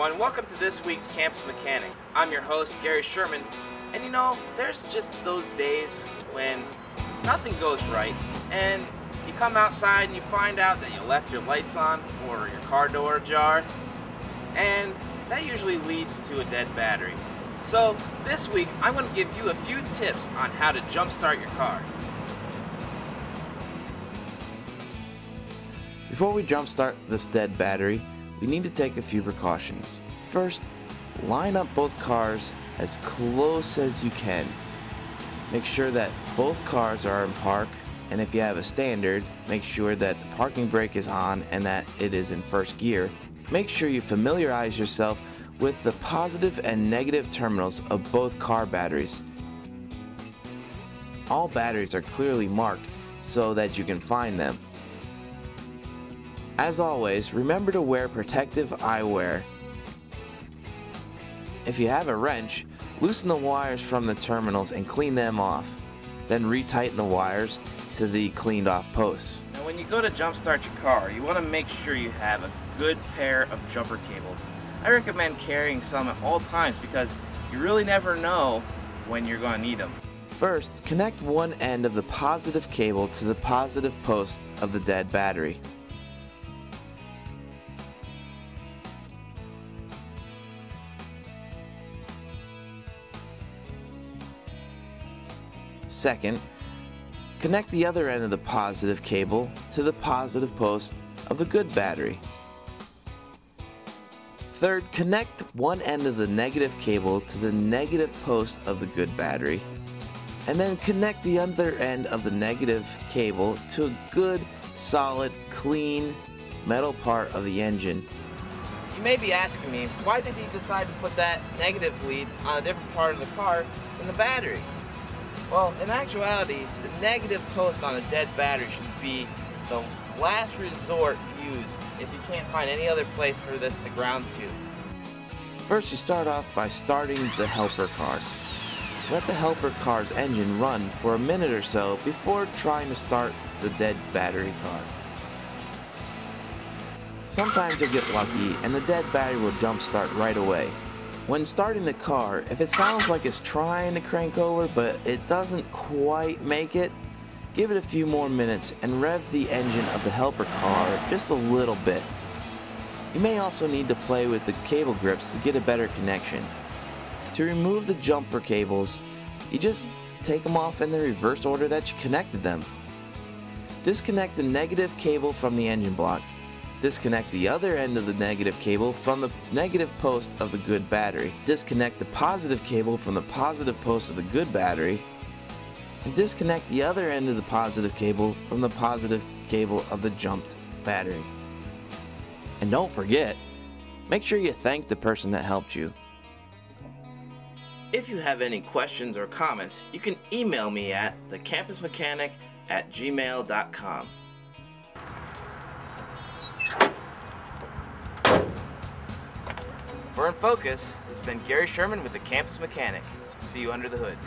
everyone, welcome to this week's Campus Mechanic. I'm your host, Gary Sherman, and you know, there's just those days when nothing goes right, and you come outside and you find out that you left your lights on or your car door ajar, and that usually leads to a dead battery. So this week, I'm going to give you a few tips on how to jumpstart your car. Before we jumpstart this dead battery, we need to take a few precautions. First, line up both cars as close as you can. Make sure that both cars are in park, and if you have a standard, make sure that the parking brake is on and that it is in first gear. Make sure you familiarize yourself with the positive and negative terminals of both car batteries. All batteries are clearly marked so that you can find them. As always, remember to wear protective eyewear. If you have a wrench, loosen the wires from the terminals and clean them off. Then retighten the wires to the cleaned off posts. Now when you go to jumpstart your car, you want to make sure you have a good pair of jumper cables. I recommend carrying some at all times because you really never know when you're going to need them. First, connect one end of the positive cable to the positive post of the dead battery. Second, connect the other end of the positive cable to the positive post of the good battery. Third, connect one end of the negative cable to the negative post of the good battery, and then connect the other end of the negative cable to a good, solid, clean metal part of the engine. You may be asking me, why did he decide to put that negative lead on a different part of the car than the battery? Well, in actuality, the negative post on a dead battery should be the last resort used if you can't find any other place for this to ground to. First, you start off by starting the helper car. Let the helper car's engine run for a minute or so before trying to start the dead battery car. Sometimes you'll get lucky and the dead battery will jump start right away. When starting the car, if it sounds like it's trying to crank over but it doesn't quite make it, give it a few more minutes and rev the engine of the helper car just a little bit. You may also need to play with the cable grips to get a better connection. To remove the jumper cables, you just take them off in the reverse order that you connected them. Disconnect the negative cable from the engine block. Disconnect the other end of the negative cable from the negative post of the good battery. Disconnect the positive cable from the positive post of the good battery. And disconnect the other end of the positive cable from the positive cable of the jumped battery. And don't forget, make sure you thank the person that helped you. If you have any questions or comments, you can email me at thecampusmechanic@gmail.com. For In Focus, this has been Gary Sherman with the Campus Mechanic. See you under the hood.